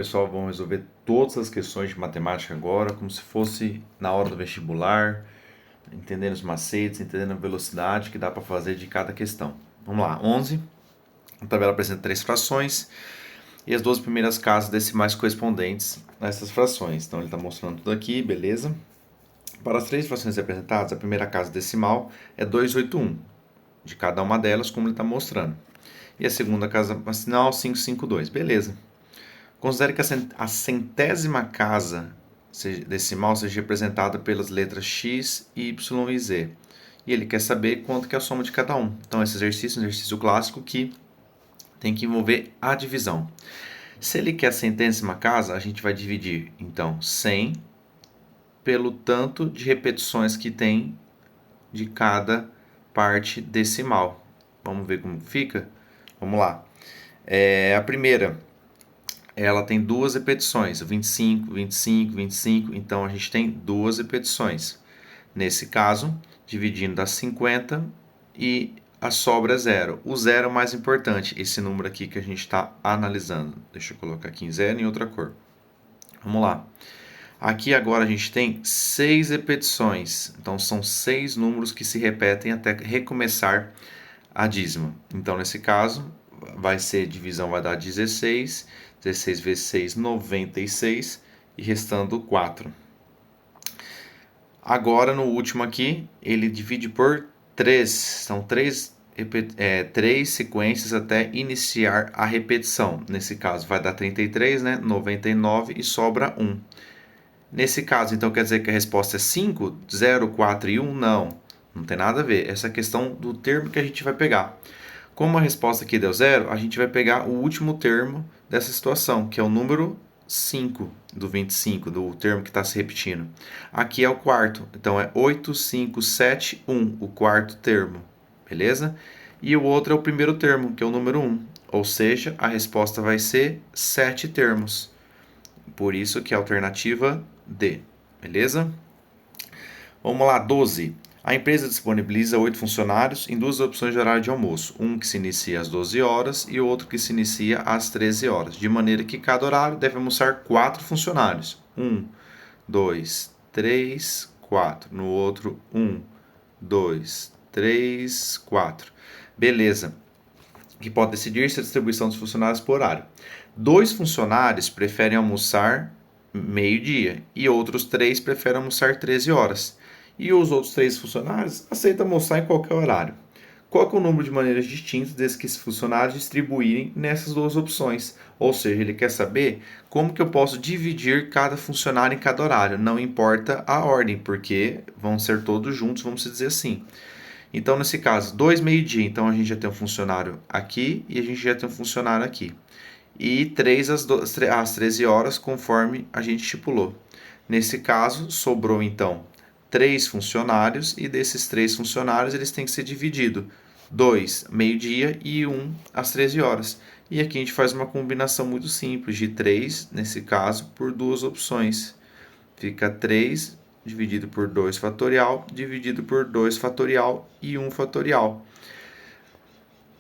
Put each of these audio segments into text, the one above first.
Pessoal, vamos resolver todas as questões de matemática agora, como se fosse na hora do vestibular, entendendo os macetes, entendendo a velocidade que dá para fazer de cada questão. Vamos lá, 11. A tabela apresenta 3 frações e as 12 primeiras casas decimais correspondentes a essas frações. Então ele está mostrando tudo aqui, beleza? Para as 3 frações representadas, a primeira casa decimal é 281, de cada uma delas, como ele está mostrando. E a segunda casa decimal, 552, beleza. Considere que a centésima casa decimal seja representada pelas letras x, y e z. E ele quer saber quanto que é a soma de cada um. Então esse exercício é um exercício clássico que tem que envolver a divisão. Se ele quer a centésima casa, a gente vai dividir, então, 100 pelo tanto de repetições que tem de cada parte decimal. Vamos ver como fica? Vamos lá. A primeira, ela tem duas repetições, 25, 25, 25, então a gente tem duas repetições. Nesse caso, dividindo das 50 e a sobra é zero. O zero é o mais importante, esse número aqui que a gente está analisando. Deixa eu colocar aqui em zero em outra cor. Vamos lá. Aqui agora a gente tem 6 repetições, então são 6 números que se repetem até recomeçar a dízima. Então nesse caso, vai ser divisão, vai dar 16, 16 vezes 6, 96, e restando 4. Agora no último aqui, ele divide por 3, são 3 sequências até iniciar a repetição. Nesse caso vai dar 33, né? 99 e sobra 1. Nesse caso, então, quer dizer que a resposta é 5, 0, 4 e 1? Não tem nada a ver. Essa é a questão do termo que a gente vai pegar. Como a resposta aqui deu 0, a gente vai pegar o último termo dessa situação, que é o número 5 do 25, do termo que está se repetindo. Aqui é o quarto, então é 8, 5, 7, 1, o quarto termo, beleza? E o outro é o primeiro termo, que é o número 1, ou seja, a resposta vai ser 7 termos. Por isso que é a alternativa D, beleza? Vamos lá, 12. A empresa disponibiliza 8 funcionários em duas opções de horário de almoço, um que se inicia às 12 horas e outro que se inicia às 13 horas, de maneira que cada horário deve almoçar 4 funcionários. 1, 2, 3, 4. No outro, 1, 2, 3, 4. Beleza. Que pode decidir-se a distribuição dos funcionários por horário. 2 funcionários preferem almoçar meio-dia e outros 3 preferem almoçar 13 horas. E os outros 3 funcionários aceitam almoçar em qualquer horário. Qual é o número de maneiras distintas desses que esses funcionários distribuírem nessas duas opções? Ou seja, ele quer saber como que eu posso dividir cada funcionário em cada horário. Não importa a ordem, porque vão ser todos juntos, vamos dizer assim. Então, nesse caso, 2 meio-dia, então a gente já tem um funcionário aqui e a gente já tem um funcionário aqui. E 3 às 13 horas, conforme a gente estipulou. Nesse caso, sobrou então 3 funcionários e desses 3 funcionários eles têm que ser divididos. 2 meio-dia e 1 às 13 horas. E aqui a gente faz uma combinação muito simples de 3, nesse caso, por duas opções. Fica 3 dividido por 2 fatorial, dividido por 2 fatorial e 1 fatorial.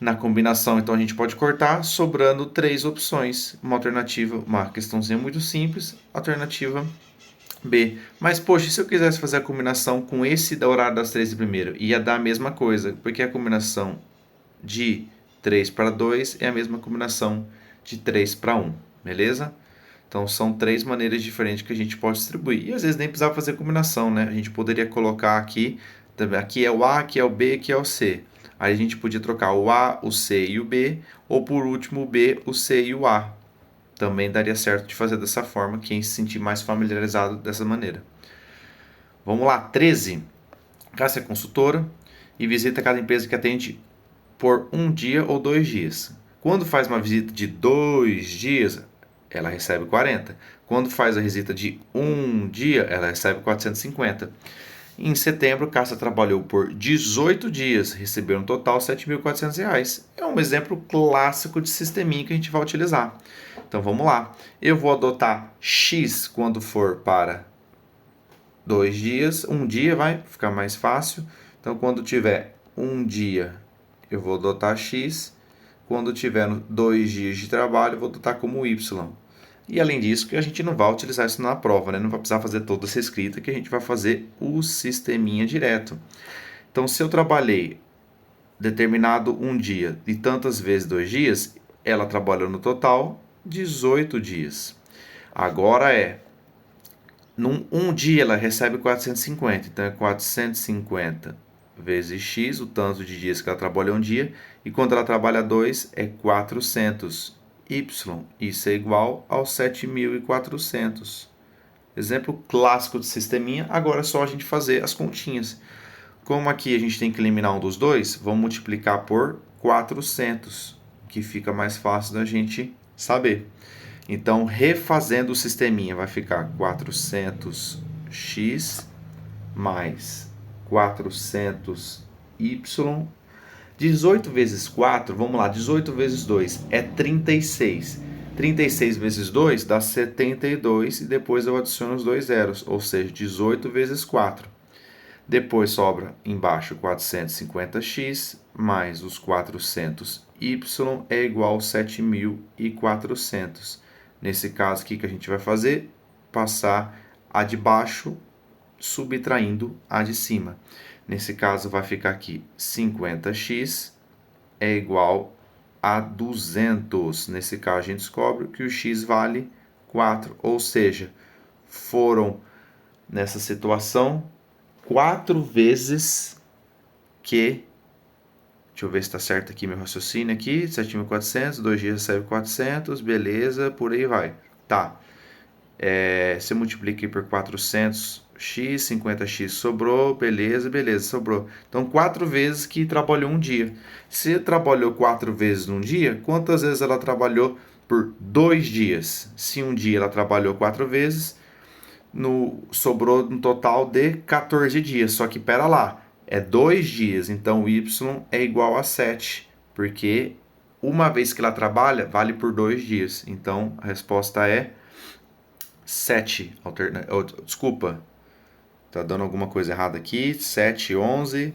Na combinação, então, a gente pode cortar, sobrando 3 opções. Uma alternativa, uma questãozinha muito simples, alternativa B. Mas, poxa, e se eu quisesse fazer a combinação com esse da horário das 13 primeiro? Ia dar a mesma coisa, porque a combinação de 3 para 2 é a mesma combinação de 3 para 1, beleza? Então, são 3 maneiras diferentes que a gente pode distribuir. E às vezes nem precisava fazer combinação, né? A gente poderia colocar aqui é o A, aqui é o B, aqui é o C. Aí a gente podia trocar o A, o C e o B, ou por último o B, o C e o A. Também daria certo de fazer dessa forma, quem se sentir mais familiarizado dessa maneira. Vamos lá, 13. Cássia é consultora e visita cada empresa que atende por um dia ou 2 dias. Quando faz uma visita de 2 dias, ela recebe 40. Quando faz a visita de um dia, ela recebe 450. Em setembro, Cássia trabalhou por 18 dias, recebeu um total de R$ 7.400. É um exemplo clássico de sisteminha que a gente vai utilizar. Então vamos lá. Eu vou adotar X quando for para 2 dias. Um dia vai ficar mais fácil. Então quando tiver um dia, eu vou adotar X. Quando tiver 2 dias de trabalho, eu vou adotar como Y. E além disso, que a gente não vai utilizar isso na prova, né? Não vai precisar fazer toda essa escrita, que a gente vai fazer o sisteminha direto. Então, se eu trabalhei determinado um dia e tantas vezes 2 dias, ela trabalhou no total 18 dias. Agora num um dia ela recebe 450, então é 450 vezes x, o tanto de dias que ela trabalha um dia, e quando ela trabalha 2 é 400 y, isso é igual aos 7.400. Exemplo clássico de sisteminha, agora é só a gente fazer as continhas. Como aqui a gente tem que eliminar um dos dois, vamos multiplicar por 400, que fica mais fácil da gente saber. Então, refazendo o sisteminha, vai ficar 400x mais 400y. 18 vezes 4, vamos lá, 18 vezes 2 é 36. 36 vezes 2 dá 72 e depois eu adiciono os dois zeros, ou seja, 18 vezes 4. Depois sobra embaixo 450x mais os 400y é igual a 7.400. Nesse caso, o que a gente vai fazer? Passar a de baixo subtraindo a de cima. Nesse caso, vai ficar aqui 50x é igual a 200. Nesse caso, a gente descobre que o x vale 4, ou seja, foram, nessa situação, 4 vezes que... Deixa eu ver se está certo aqui meu raciocínio aqui. 7.400, 2 dias recebe 400, beleza, por aí vai. Tá. Você multiplica por 400x, 50x sobrou, beleza, sobrou. Então, 4 vezes que trabalhou um dia. Se trabalhou 4 vezes num dia, quantas vezes ela trabalhou por 2 dias? Se um dia ela trabalhou 4 vezes, sobrou um total de 14 dias. Só que pera lá, é 2 dias, então o y é igual a 7, porque uma vez que ela trabalha, vale por 2 dias. Então, a resposta é 7. Desculpa, tá dando alguma coisa errada aqui. 7, 11.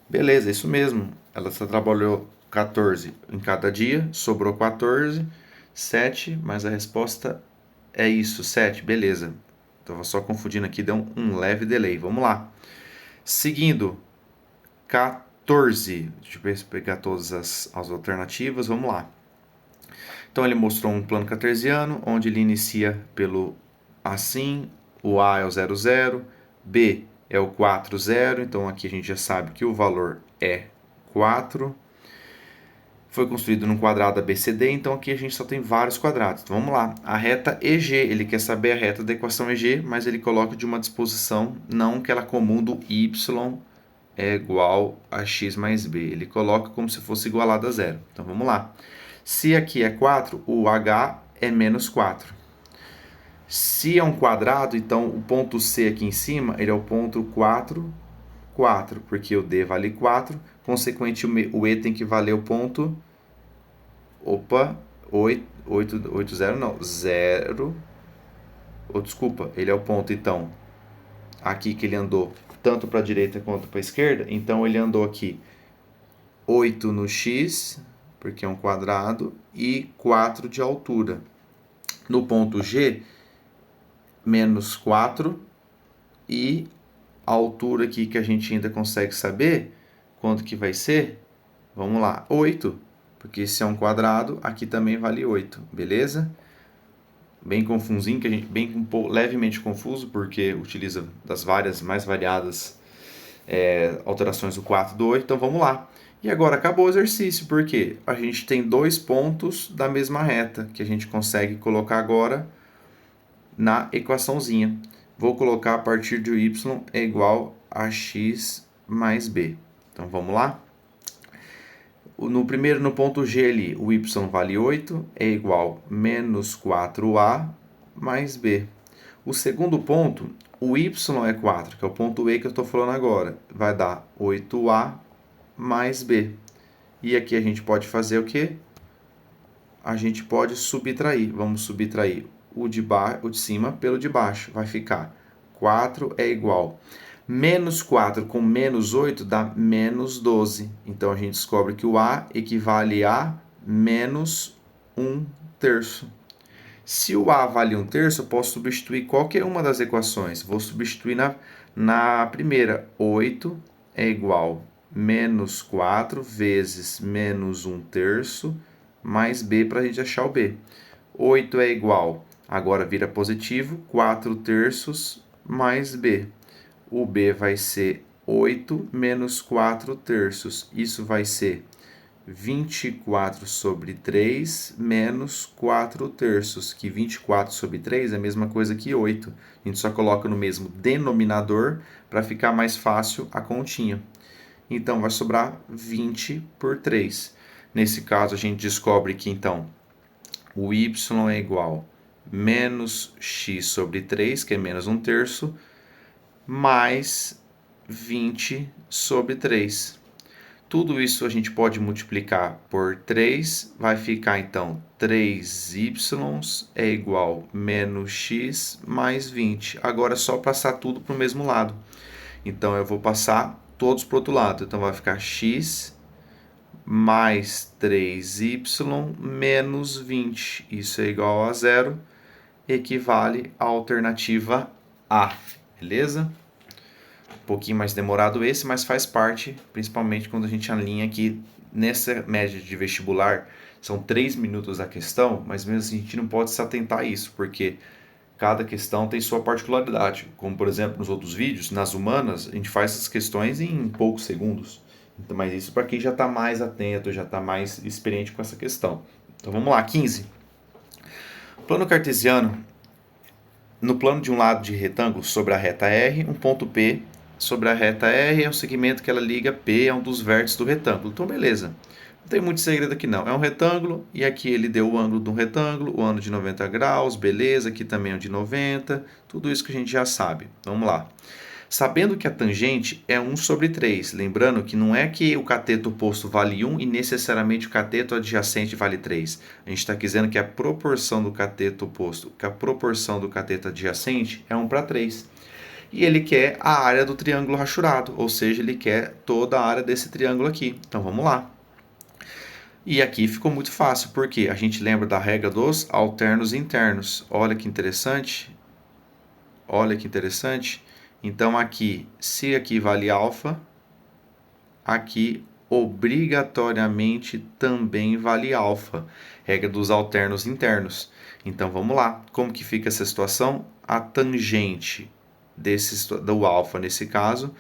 Beleza, isso mesmo. Ela só trabalhou 14 em cada dia, sobrou 14, 7, mas a resposta é isso, 7, beleza. Estava só confundindo aqui, deu um leve delay. Vamos lá. Seguindo, 14. Deixa eu ver se pegar todas as alternativas. Vamos lá. Então, ele mostrou um plano cartesiano, onde ele inicia pelo assim, o A é o 0, 0, B é o 4, 0. Então, aqui a gente já sabe que o valor é 4. Foi construído num quadrado ABCD, então aqui a gente só tem vários quadrados. Então, vamos lá. A reta EG, ele quer saber a reta da equação EG, mas ele coloca de uma disposição não aquela comum do y é igual a x mais b. Ele coloca como se fosse igualado a zero. Então, vamos lá. Se aqui é 4, o h é menos 4. Se é um quadrado, então o ponto C aqui em cima, ele é o ponto 4, 4, porque o D vale 4, consequentemente o E tem que valer o ponto, 0, não, 0, desculpa, ele é o ponto, então, aqui que ele andou tanto para a direita quanto para a esquerda, então ele andou aqui 8 no X, porque é um quadrado, e 4 de altura. No ponto G, menos 4, e a altura aqui que a gente ainda consegue saber quanto que vai ser, vamos lá, 8, porque se é um quadrado, aqui também vale 8, beleza? Bem confusinho, que a gente, bem levemente confuso, porque utiliza das várias, mais variadas alterações do 4 do 8, então vamos lá. E agora acabou o exercício, porque a gente tem 2 pontos da mesma reta, que a gente consegue colocar agora na equaçãozinha. Vou colocar a partir de y é igual a x mais b. Então, vamos lá? No ponto G ali, o y vale 8, é igual a menos 4a mais b. O segundo ponto, o y é 4, que é o ponto E que eu estou falando agora. Vai dar 8a mais b. E aqui a gente pode fazer o quê? A gente pode subtrair. Vamos subtrair o de cima pelo de baixo. Vai ficar 4 é igual. Menos 4 com menos 8 dá menos 12. Então, a gente descobre que o A equivale a menos 1/3. Se o A vale 1/3, eu posso substituir qualquer uma das equações. Vou substituir na primeira. 8 é igual a menos 4 vezes menos 1/3 mais B para a gente achar o B. 8 é igual, agora vira positivo, 4/3 mais B. O B vai ser 8 menos 4/3. Isso vai ser 24/3 menos 4/3, que 24/3 é a mesma coisa que 8. A gente só coloca no mesmo denominador para ficar mais fácil a continha. Então, vai sobrar 20/3. Nesse caso, a gente descobre que, então, o y é igual a menos x/3, que é menos 1/3, mais 20/3. Tudo isso a gente pode multiplicar por 3, vai ficar então 3y é igual a menos x mais 20. Agora é só passar tudo para o mesmo lado. Então eu vou passar todos para o outro lado. Então vai ficar x mais 3y menos 20. Isso é igual a 0, equivale à alternativa A. Beleza? Um pouquinho mais demorado esse, mas faz parte, principalmente quando a gente alinha aqui nessa média de vestibular. São 3 minutos a questão, mas mesmo assim a gente não pode se atentar a isso, porque cada questão tem sua particularidade. Como, por exemplo, nos outros vídeos, nas humanas, a gente faz essas questões em poucos segundos. Então, mas isso para quem já está mais atento, já está mais experiente com essa questão. Então vamos lá, 15. Plano cartesiano. No plano de um lado de retângulo sobre a reta R, um ponto P sobre a reta R é um segmento que ela liga P a um dos vértices do retângulo. Então, beleza. Não tem muito segredo aqui não. É um retângulo e aqui ele deu o ângulo de um retângulo, o ângulo de 90 graus, beleza. Aqui também é um de 90. Tudo isso que a gente já sabe. Vamos lá. Sabendo que a tangente é 1/3, lembrando que não é que o cateto oposto vale 1 e necessariamente o cateto adjacente vale 3. A gente está dizendo que a proporção do cateto oposto, que a proporção do cateto adjacente é 1/3. E ele quer a área do triângulo rachurado, ou seja, ele quer toda a área desse triângulo aqui. Então vamos lá. E aqui ficou muito fácil, porque a gente lembra da regra dos alternos internos. Olha que interessante. Olha que interessante. Então, aqui, se aqui vale alfa, aqui obrigatoriamente também vale alfa. Regra dos alternos internos. Então, vamos lá. Como que fica essa situação? A tangente do alfa, nesse caso,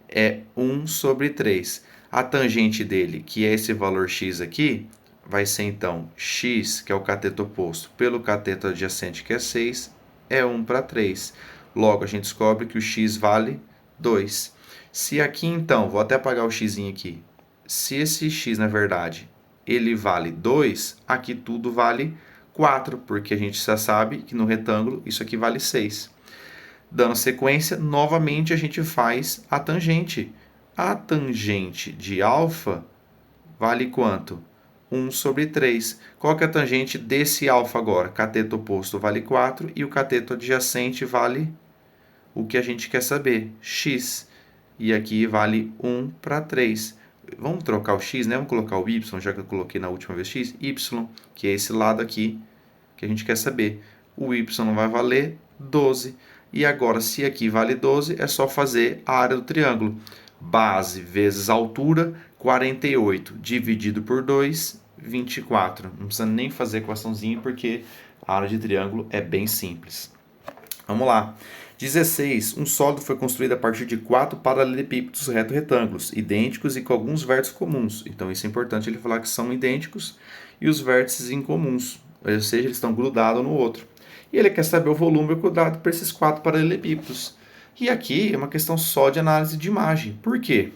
é 1/3. A tangente dele, que é esse valor x aqui, vai ser, então, x, que é o cateto oposto, pelo cateto adjacente, que é 6, é 1/3. Logo, a gente descobre que o x vale 2. Se aqui, então, vou até apagar o x aqui. Se esse x, na verdade, ele vale 2, aqui tudo vale 4, porque a gente já sabe que no retângulo isso aqui vale 6. Dando sequência, novamente a gente faz a tangente. A tangente de alfa vale quanto? 1/3. Qual que é a tangente desse alfa agora? Cateto oposto vale 4 e o cateto adjacente vale o que a gente quer saber, x. E aqui vale 1/3. Vamos trocar o x, né? Vamos colocar o y, já que eu coloquei na última vez x. Y, que é esse lado aqui que a gente quer saber. O y vai valer 12. E agora, se aqui vale 12, é só fazer a área do triângulo. Base vezes altura, 48, dividido por 2, 24. Não precisa nem fazer equaçãozinha, porque a área de triângulo é bem simples. Vamos lá. 16. Um sólido foi construído a partir de 4 paralelepípedos reto-retângulos, idênticos e com alguns vértices comuns. Então, isso é importante ele falar que são idênticos e os vértices incomuns, ou seja, eles estão grudados um no outro. E ele quer saber o volume quadrado para esses 4 paralelepípedos. E aqui é uma questão só de análise de imagem. Por quê?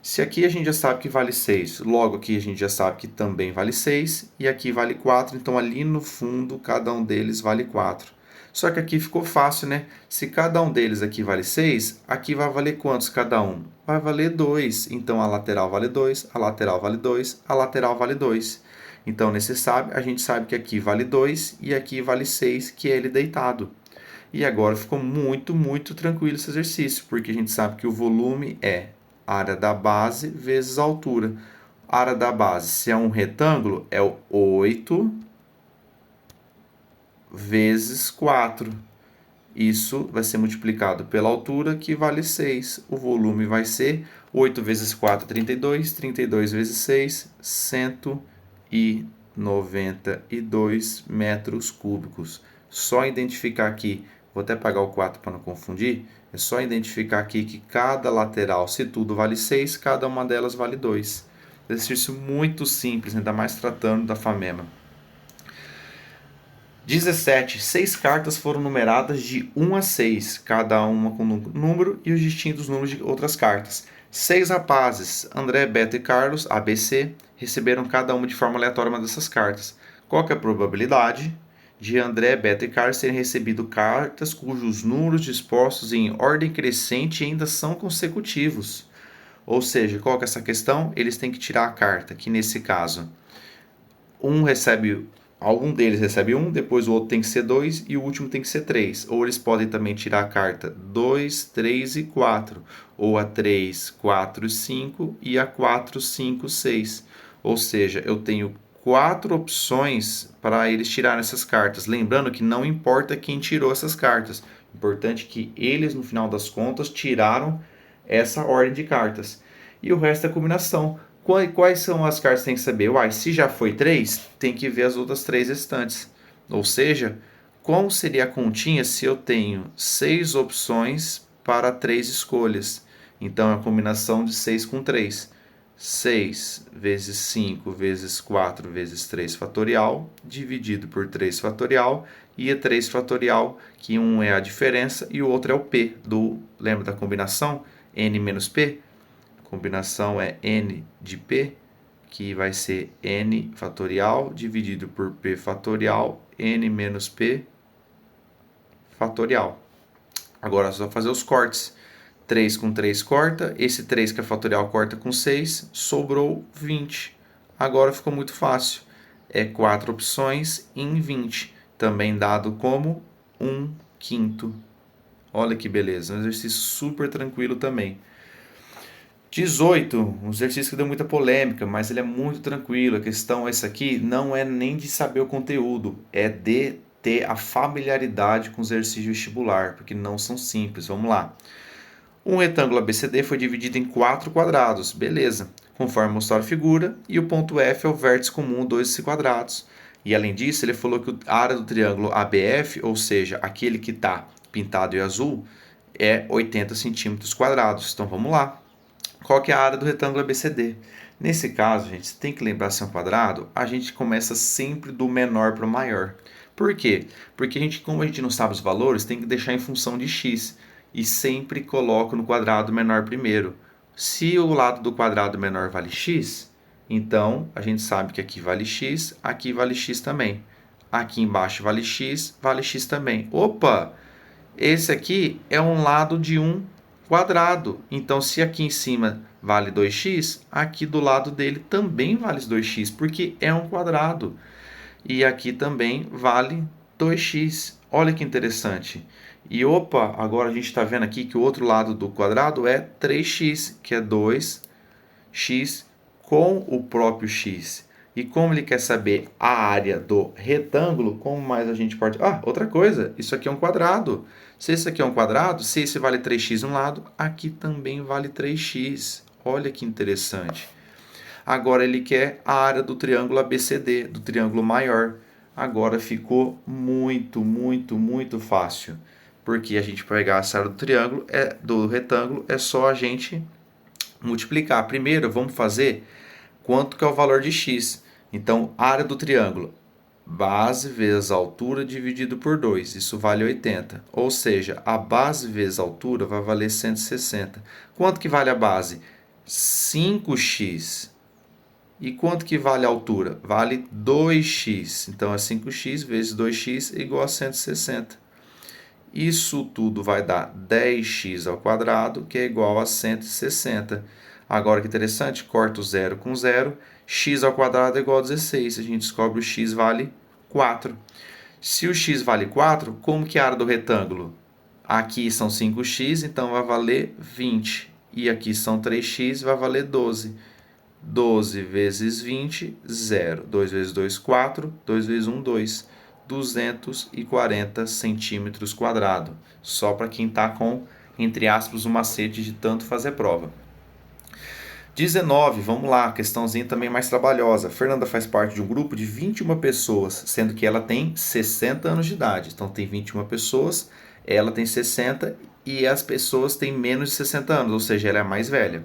Se aqui a gente já sabe que vale 6, logo aqui a gente já sabe que também vale 6, e aqui vale 4, então ali no fundo cada um deles vale 4. Só que aqui ficou fácil, né? Se cada um deles aqui vale 6, aqui vai valer quantos cada um? Vai valer 2. Então, a lateral vale 2, a lateral vale 2, a lateral vale 2. Então, a gente sabe que aqui vale 2 e aqui vale 6, que é ele deitado. E agora ficou muito, muito tranquilo esse exercício, porque a gente sabe que o volume é a área da base vezes a altura. A área da base, se é um retângulo, é o 8 vezes 4. Isso vai ser multiplicado pela altura, que vale 6. O volume vai ser 8 vezes 4, 32. 32 vezes 6, 192 metros cúbicos. Só identificar aqui, vou até apagar o 4 para não confundir, é só identificar aqui que cada lateral, se tudo vale 6, cada uma delas vale 2. Exercício muito simples, ainda mais tratando da FAMEMA. 17. 6 cartas foram numeradas de 1 a 6, cada uma com um número e os distintos números de outras cartas. 6 rapazes, André, Beto e Carlos, ABC, receberam cada uma de forma aleatória uma dessas cartas. Qual que é a probabilidade de André, Beto e Carlos terem recebido cartas cujos números dispostos em ordem crescente ainda são consecutivos? Ou seja, qual que é essa questão? Eles têm que tirar a carta, que nesse caso, algum deles recebe 1, depois o outro tem que ser 2 e o último tem que ser 3. Ou eles podem também tirar a carta 2, 3 e 4. Ou a 3, 4, 5 e a 4, 5, 6. Ou seja, eu tenho 4 opções para eles tirarem essas cartas. Lembrando que não importa quem tirou essas cartas. Importante que eles, no final das contas, tiraram essa ordem de cartas. E o resto é combinação. Quais são as cartas que tem que saber? Se já foi 3, tem que ver as outras 3 restantes. Ou seja, qual seria a continha se eu tenho 6 opções para 3 escolhas? Então, é a combinação de 6 com 3. 6 vezes 5 vezes 4 vezes 3 fatorial, dividido por 3 fatorial, e é 3 fatorial, que um é a diferença e o outro é o P. Lembra da combinação? N menos P? Combinação é n de p, que vai ser n fatorial dividido por p fatorial, n menos p fatorial. Agora é só fazer os cortes. 3 com 3 corta, esse 3 que é fatorial corta com 6, sobrou 20. Agora ficou muito fácil. É 4 opções em 20, também dado como 1/5. Olha que beleza, um exercício super tranquilo também. 18, um exercício que deu muita polêmica, mas ele é muito tranquilo. A questão essa aqui não é nem de saber o conteúdo, é de ter a familiaridade com os exercícios vestibular, porque não são simples. Vamos lá. Um retângulo ABCD foi dividido em 4 quadrados, beleza, conforme mostrou a figura, e o ponto F é o vértice comum desses quadrados. E além disso, ele falou que a área do triângulo ABF, ou seja, aquele que está pintado em azul, é 80 centímetros quadrados. Então vamos lá. Qual que é a área do retângulo ABCD? Nesse caso, gente, você tem que lembrar se é um quadrado, a gente começa sempre do menor para o maior. Por quê? Porque como a gente não sabe os valores, tem que deixar em função de x. E sempre coloco no quadrado menor primeiro. Se o lado do quadrado menor vale x, então a gente sabe que aqui vale x também. Aqui embaixo vale x também. Opa! Esse aqui é um lado de um quadrado. Então, se aqui em cima vale 2x, aqui do lado dele também vale 2x, porque é um quadrado. E aqui também vale 2x. Olha que interessante. E opa, agora a gente está vendo aqui que o outro lado do quadrado é 3x, que é 2x com o próprio x. E como ele quer saber a área do retângulo, como mais a gente pode... outra coisa, isso aqui é um quadrado. Se esse aqui é um quadrado, se esse vale 3x um lado, aqui também vale 3x. Olha que interessante. Agora ele quer a área do triângulo ABCD, do triângulo maior. Agora ficou muito, muito, muito fácil. Porque a gente pegar essa área do triângulo, do retângulo, é só a gente multiplicar. Primeiro, vamos fazer quanto que é o valor de x. Então, área do triângulo, base vezes altura dividido por 2. Isso vale 80. Ou seja, a base vezes a altura vai valer 160. Quanto que vale a base? 5x. E quanto que vale a altura? Vale 2x. Então, é 5x vezes 2x igual a 160. Isso tudo vai dar 10x ao quadrado, que é igual a 160. Agora que interessante, corta o zero com zero. X ao quadrado é igual a 16. A gente descobre o x vale 4. Se o x vale 4, como que é a área do retângulo? Aqui são 5x, então vai valer 20. E aqui são 3x, vai valer 12. 12 vezes 20, 0. 2 vezes 2, 4. 2 vezes 1, 2. 240 centímetros quadrados. Só para quem está com, entre aspas, o macete de tanto fazer prova. 19, vamos lá, questãozinha também mais trabalhosa. Fernanda faz parte de um grupo de 21 pessoas, sendo que ela tem 60 anos de idade. Então tem 21 pessoas, ela tem 60 e as pessoas têm menos de 60 anos, ou seja, ela é a mais velha.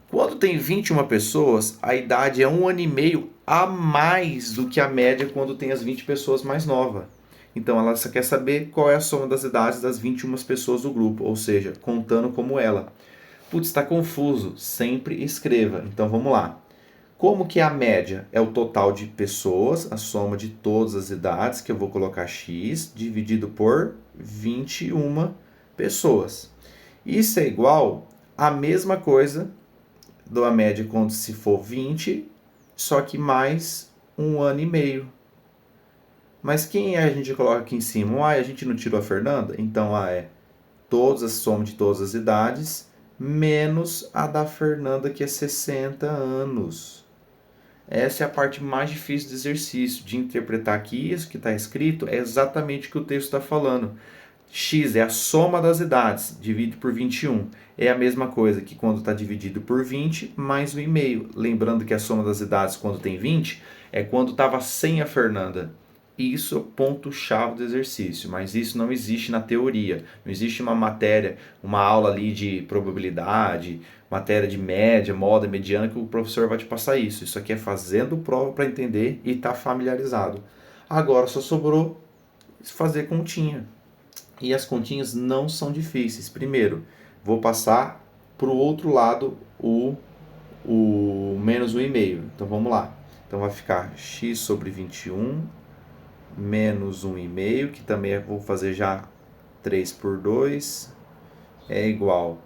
Quando tem 21 pessoas, a idade é 1 ano e meio a mais do que a média quando tem as 20 pessoas mais novas. Então ela só quer saber qual é a soma das idades das 21 pessoas do grupo, ou seja, contando como ela. Putz, está confuso, sempre escreva. Então vamos lá. Como que é a média? É o total de pessoas, a soma de todas as idades, que eu vou colocar x, dividido por 21 pessoas. Isso é igual a mesma coisa da média quando se for 20, só que mais 1 ano e meio. Mas quem a gente coloca aqui em cima? A gente não tirou a Fernanda? Então é todas a soma de todas as idades, menos a da Fernanda, que é 60 anos. Essa é a parte mais difícil do exercício, de interpretar que isso que está escrito é exatamente o que o texto está falando. X é a soma das idades, dividido por 21. É a mesma coisa que quando está dividido por 20, mais 1,5. Lembrando que a soma das idades, quando tem 20, é quando estava sem a Fernanda. Isso é o ponto-chave do exercício, mas isso não existe na teoria. Não existe uma matéria, uma aula ali de probabilidade, matéria de média, moda, mediana, que o professor vai te passar isso. Isso aqui é fazendo prova para entender e estar familiarizado. Agora só sobrou fazer continha. E as continhas não são difíceis. Primeiro, vou passar para o outro lado o menos 1,5. Então vamos lá. Então vai ficar x sobre 21 menos 1,5, que também vou fazer já 3 por 2, é igual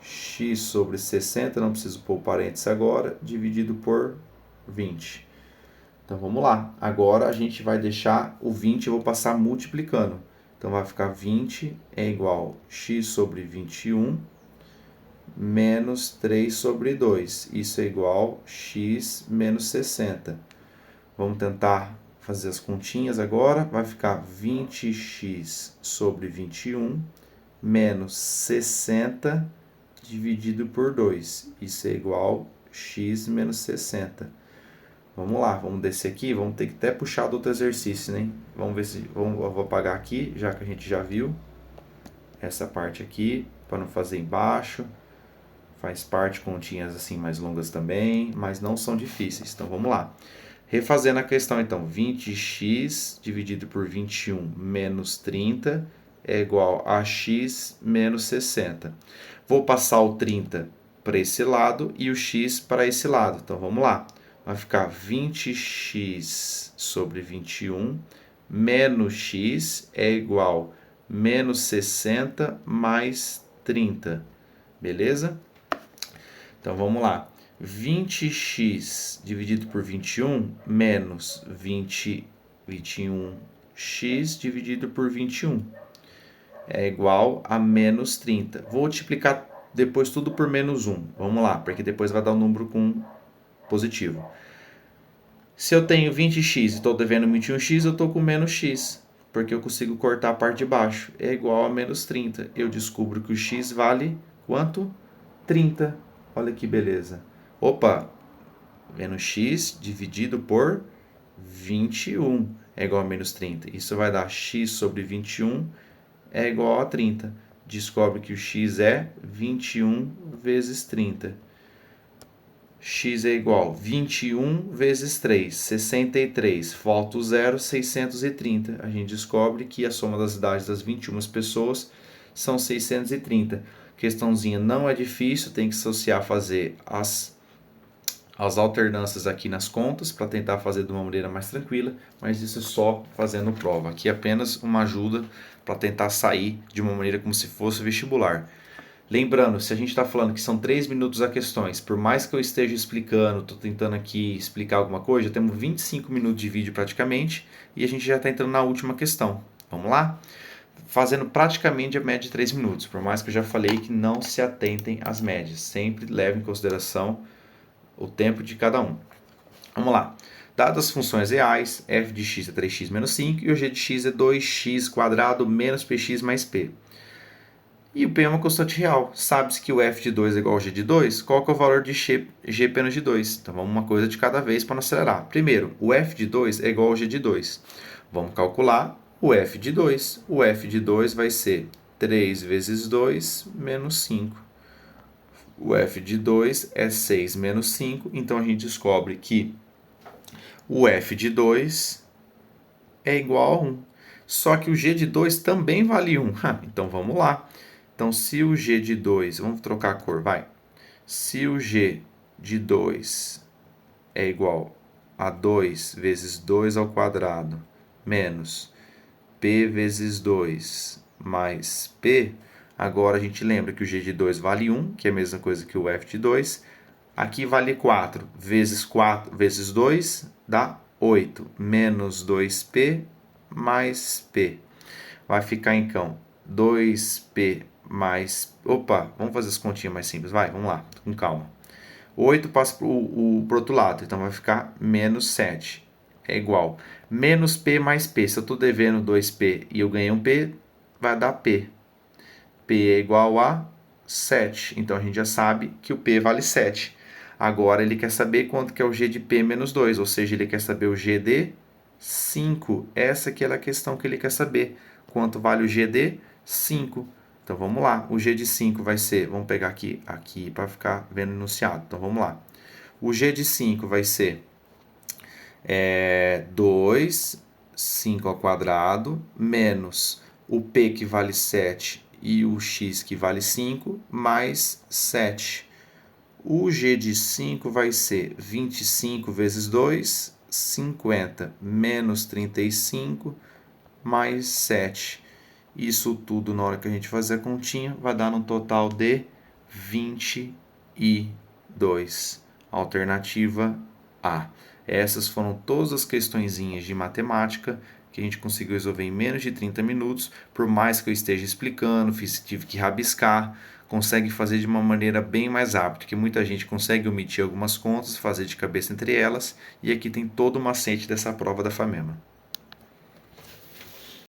x sobre 60, não preciso pôr parênteses agora, dividido por 20. Então vamos lá. Agora a gente vai deixar o 20, eu vou passar multiplicando. Então vai ficar 20 é igual x sobre 21 menos 3 sobre 2. Isso é igual x menos 60. Vamos tentar fazer as continhas agora. Vai ficar 20x sobre 21 menos 60 dividido por 2. Isso é igual x menos 60. Vamos lá, vamos descer aqui, vamos ter que até puxar do outro exercício, né? Vamos ver se... eu vou apagar aqui, já que a gente já viu essa parte aqui, para não fazer embaixo. Faz parte continhas assim mais longas também, mas não são difíceis. Então vamos lá. Refazendo a questão, então, 20x dividido por 21 menos 30 é igual a x menos 60. Vou passar o 30 para esse lado e o x para esse lado. Então vamos lá. Vai ficar 20x sobre 21 menos x é igual a menos 60 mais 30. Beleza? Então vamos lá. 20x dividido por 21 menos 21x dividido por 21 é igual a menos 30. Vou multiplicar depois tudo por menos 1. Vamos lá, porque depois vai dar um número com positivo. Se eu tenho 20x e estou devendo 21x, eu estou com menos x, porque eu consigo cortar a parte de baixo. É igual a menos 30. Eu descubro que o x vale quanto? 30. Olha que beleza. Opa, menos x dividido por 21 é igual a menos 30. Isso vai dar x sobre 21 é igual a 30. Descobre que o x é 21 vezes 30. X é igual a 21 vezes 3, 63. Falta o 0, 630. A gente descobre que a soma das idades das 21 pessoas são 630. Questãozinha não é difícil, tem que associar, fazer as alternâncias aqui nas contas para tentar fazer de uma maneira mais tranquila, mas isso é só fazendo prova. Aqui é apenas uma ajuda para tentar sair de uma maneira como se fosse vestibular. Lembrando, se a gente está falando que são 3 minutos a questões, por mais que eu esteja explicando, estou tentando aqui explicar alguma coisa, já temos 25 minutos de vídeo praticamente e a gente já está entrando na última questão. Vamos lá? Fazendo praticamente a média de 3 minutos, por mais que eu já falei que não se atentem às médias, sempre leve em consideração o tempo de cada um. Vamos lá. dadas as funções reais, f de x é 3x menos 5 e o g de x é 2x² menos px mais p. E o P é uma constante real. Sabe-se que o f de 2 é igual ao g de 2? Qual que é o valor de g pena de 2? Então vamos uma coisa de cada vez para não acelerar. Primeiro, o f de 2 é igual ao g de 2. Vamos calcular o f de 2. O f de 2 vai ser 3 vezes 2 menos 5. O f de 2 é 6 menos 5. Então a gente descobre que o f de 2 é igual a 1. Só que o g de 2 também vale 1. Então vamos lá. Então, se o g de 2, vamos trocar a cor, vai. Se o g de 2 é igual a 2 vezes 2 ao quadrado menos p vezes 2 mais p, agora a gente lembra que o g de 2 vale 1, que é a mesma coisa que o f de 2. Aqui vale 4 vezes 2 dá 8, menos 2p mais p. Vai ficar, então, 2p mais... Opa, vamos fazer as continhas mais simples, vai, vamos lá, com calma. 8 passa para o outro lado, então vai ficar menos 7. É igual. Menos p mais p. Se eu estou devendo 2p e eu ganhei um p, vai dar p. P é igual a 7. Então a gente já sabe que o p vale 7. Agora ele quer saber quanto que é o g de p menos 2, ou seja, ele quer saber o g de 5. Essa aqui é a questão que ele quer saber. Quanto vale o g de 5? Então vamos lá. O g de 5 vai ser, vamos pegar aqui para ficar vendo o enunciado. Então vamos lá. O g de 5 vai ser 2, 5 ao quadrado, menos o p que vale 7 e o x que vale 5, mais 7. O g de 5 vai ser 25 vezes 2, 50, menos 35, mais 7. Isso tudo, na hora que a gente fazer a continha, vai dar um total de 22. Alternativa A. Essas foram todas as questõezinhas de matemática que a gente conseguiu resolver em menos de 30 minutos. Por mais que eu esteja explicando, tive que rabiscar, consegue fazer de uma maneira bem mais rápida, porque muita gente consegue omitir algumas contas, fazer de cabeça entre elas, e aqui tem todo o macete dessa prova da FAMEMA.